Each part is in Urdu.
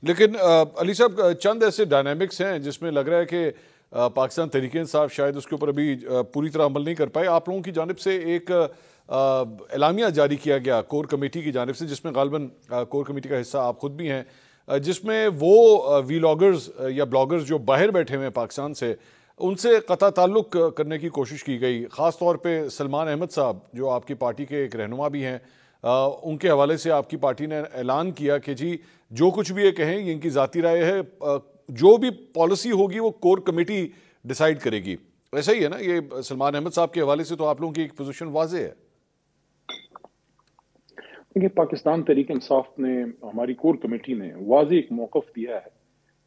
لیکن علی صاحب چند ایسے ڈائنامکس ہیں جس میں لگ رہا ہے کہ پاکستان تحریک انصاف شاید اس کے اوپر ابھی پوری طرح عمل نہیں کر پائے. آپ لوگوں کی جانب سے ایک اعلامیہ جاری کیا گیا کور کمیٹی کی جانب سے، جس میں غالباً کور کمیٹی کا حصہ آپ خود بھی ہیں، جس میں وہ ویلاگرز یا بلاگرز جو باہر بیٹھے ہوئے ہیں پاکستان سے، ان سے قطع تعلق کرنے کی کوشش کی گئی. خاص طور پہ سلمان احمد صاحب جو آپ کی پارٹی کے ایک رہنما بھی ہیں، ان کے حوالے سے آپ کی پارٹی نے اعلان کیا کہ جی جو کچھ بھی یہ کہیں یہ ان کی ذاتی رائے ہے، جو بھی پالیسی ہوگی وہ کور کمیٹی ڈیسائیڈ کرے گی. ایسا ہی ہے نا؟ یہ سلمان احمد صاحب کے حوالے سے تو آپ لوگوں کی ایک پوزیشن واضح ہے. دیکھیے، پاکستان تحریک انصاف نے، ہماری کور کمیٹی نے واضح ایک موقف دیا ہے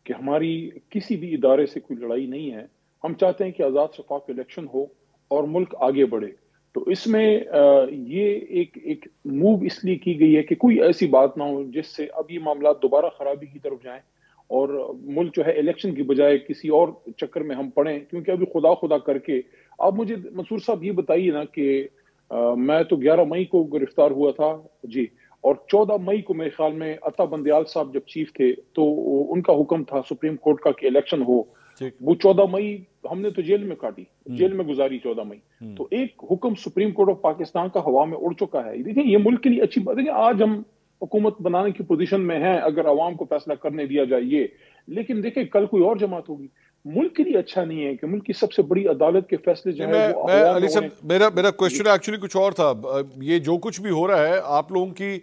کہ ہماری کسی بھی ادارے سے کوئی لڑائی نہیں ہے. ہم چاہتے ہیں کہ آزاد شفاف الیکشن ہو اور ملک آگے بڑھے. تو اس میں یہ ایک موو اس لیے کی گئی ہے کہ کوئی ایسی بات نہ ہو جس سے اب یہ معاملات دوبارہ خرابی کی طرف جائیں اور ملک جو ہے الیکشن کی بجائے کسی اور چکر میں ہم پڑیں. کیونکہ ابھی خدا کر کے آپ مجھے منصور صاحب یہ بتائیے نا کہ میں تو 11 مئی کو گرفتار ہوا تھا جی، اور 14 مئی کو میرے خیال میں عطا بندیال صاحب جب چیف تھے تو ان کا حکم تھا سپریم کورٹ کا کہ الیکشن ہو. وہ 14 مئی ہم نے تو جیل میں کاٹی، جیل میں گزاری 14 مئی. تو ایک حکم سپریم کورٹ آف پاکستان کا ہوا میں اڑ چکا ہے. دیکھیں یہ ملک کے لیے اچھی بات ہے. آج ہم حکومت بنانے کی پوزیشن میں ہیں اگر عوام کو فیصلہ کرنے دیا جائے یہ، لیکن دیکھیں کل کوئی اور جماعت ہوگی. ملک کے لیے اچھا نہیں ہے کہ ملک کی سب سے بڑی عدالت کے فیصلے جو ہے وہ میں علی صاحب میرا کوشچن ایکچولی کچھ اور تھا. یہ جو کچھ بھی ہو رہا ہے آپ لوگوں کی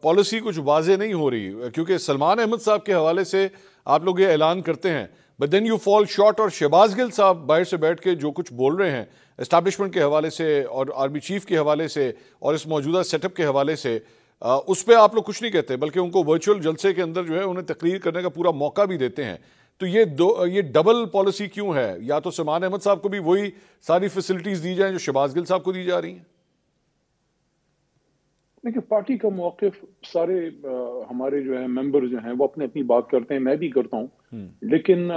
پالیسی کچھ واضح نہیں ہو رہی، کیونکہ سلمان احمد صاحب کے حوالے سے آپ لوگ یہ اعلان کرتے ہیں but then you fall short. اور شہباز گل صاحب باہر سے بیٹھ کے جو کچھ بول رہے ہیں اسٹیبلشمنٹ کے حوالے سے اور آرمی چیف کے حوالے سے اور اس موجودہ سیٹ اپ کے حوالے سے، اس پہ آپ لوگ کچھ نہیں کہتے بلکہ ان کو ورچوئل جلسے کے اندر جو ہے انہیں تقریر کرنے کا پورا موقع بھی دیتے ہیں. تو یہ ڈبل پالیسی کیوں ہے؟ یا تو سلمان احمد صاحب کو بھی وہی ساری فیسلٹیز دی جائیں جو شہباز گل صاحب کو دی جا رہی ہیں؟ دیکھیں پارٹی کا موقف، سارے ہمارے جو ہے ممبر جو ہیں وہ اپنی اپنی بات کرتے ہیں، میں بھی کرتا ہوں. لیکن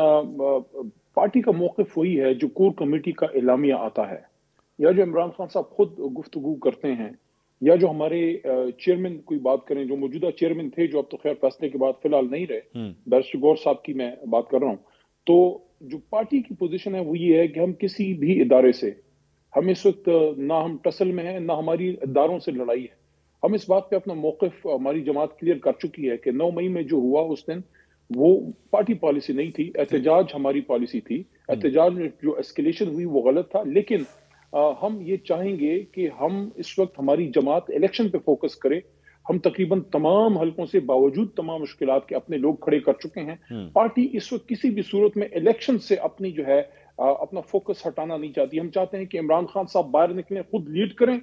پارٹی کا موقف وہی ہے جو کور کمیٹی کا اعلامیہ آتا ہے، یا جو عمران خان صاحب خود گفتگو کرتے ہیں، یا جو ہمارے چیئرمین کوئی بات کریں، جو موجودہ چیئرمین تھے جو اب تو خیر فیصلے کے بعد فی الحال نہیں رہے، بیرسٹر گور صاحب کی میں بات کر رہا ہوں. تو جو پارٹی کی پوزیشن ہے وہ یہ ہے کہ ہم کسی بھی ادارے سے، ہم اس وقت نہ ہم ٹسل میں ہیں نہ ہماری اداروں سے لڑائی ہے. ہم اس بات پہ اپنا موقف ہماری جماعت کلیئر کر چکی ہے کہ 9 مئی میں جو ہوا اس دن وہ پارٹی پالیسی نہیں تھی، احتجاج ہماری پالیسی تھی. احتجاج میں جو اسکیلیشن ہوئی وہ غلط تھا. لیکن ہم یہ چاہیں گے کہ ہم اس وقت ہماری جماعت الیکشن پہ فوکس کرے. ہم تقریباً تمام حلقوں سے باوجود تمام مشکلات کے اپنے لوگ کھڑے کر چکے ہیں. پارٹی اس وقت کسی بھی صورت میں الیکشن سے اپنی جو ہے اپنا فوکس ہٹانا نہیں چاہتی. ہم چاہتے ہیں کہ عمران خان صاحب باہر نکلیں، خود لیڈ کریں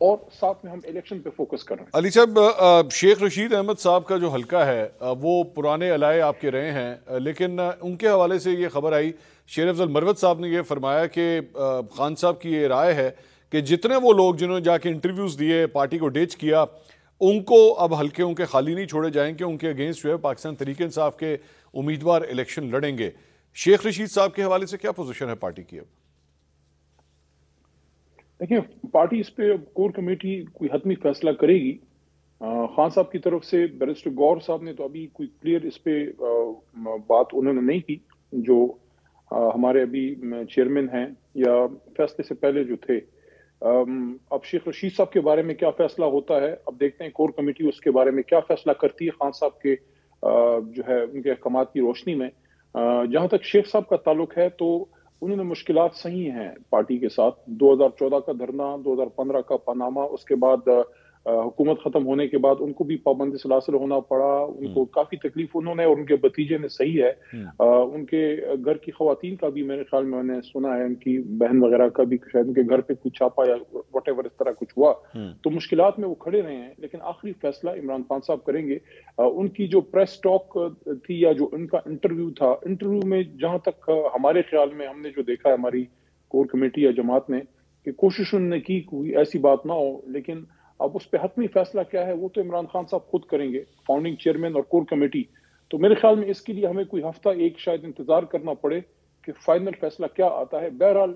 اور ساتھ میں ہم الیکشن پہ فوکس کر رہے ہیں. علی صاحب، شیخ رشید احمد صاحب کا جو حلقہ ہے وہ پرانے علائے آپ کے رہے ہیں، لیکن ان کے حوالے سے یہ خبر آئی، شیر افضل مروت صاحب نے یہ فرمایا کہ خان صاحب کی یہ رائے ہے کہ جتنے وہ لوگ جنہوں نے جا کے انٹرویوز دیے، پارٹی کو ڈیچ کیا، ان کو اب حلقے ان کے خالی نہیں چھوڑے جائیں کہ ان کے اگینسٹ جو ہے پاکستان تحریک انصاف کے امیدوار الیکشن لڑیں گے. شیخ رشید صاحب کے حوالے سے کیا پوزیشن ہے پارٹی کی اب؟ دیکھیں پارٹی اس پہ کور کمیٹی کوئی حتمی فیصلہ کرے گی. خان صاحب کی طرف سے بیرسٹر گور صاحب نے تو ابھی کوئی کلیئر اس پہ بات انہوں نے نہیں کی. جو ہمارے ابھی چیئرمین ہیں یا فیصلے سے پہلے جو تھے، اب شیخ رشید صاحب کے بارے میں کیا فیصلہ ہوتا ہے اب دیکھتے ہیں کور کمیٹی اس کے بارے میں کیا فیصلہ کرتی ہے خان صاحب کے جو ہے ان کے احکامات کی روشنی میں. جہاں تک شیخ صاحب کا تعلق ہے تو انہوں نے مشکلات صحیح ہیں پارٹی کے ساتھ. 2014 کا دھرنا، 2015 کا پاناما، اس کے بعد حکومت ختم ہونے کے بعد ان کو بھی پابند سلاسل ہونا پڑا. ان کو کافی تکلیف انہوں نے اور ان کے بھتیجے نے صحیح ہے. ان کے گھر کی خواتین کا بھی میرے خیال میں نے سنا ہے، ان کی بہن وغیرہ کا بھی شاید ان کے گھر پہ کچھ چھاپا یا واٹ ایور اس طرح کچھ ہوا. تو مشکلات میں وہ کھڑے رہے ہیں، لیکن آخری فیصلہ عمران خان صاحب کریں گے. ان کی جو پریس ٹاک تھی یا جو ان کا انٹرویو تھا، انٹرویو میں جہاں تک ہمارے خیال میں ہم نے جو دیکھا ہے ہماری کور کمیٹی یا جماعت نے، کہ کوشش انہوں نے کی کوئی ایسی بات نہ ہو. لیکن اب اس پہ حتمی فیصلہ کیا ہے وہ تو عمران خان صاحب خود کریں گے، فاؤنڈنگ چیئرمین اور کور کمیٹی. تو میرے خیال میں اس کے لیے ہمیں کوئی ہفتہ ایک شاید انتظار کرنا پڑے کہ فائنل فیصلہ کیا آتا ہے. بہرحال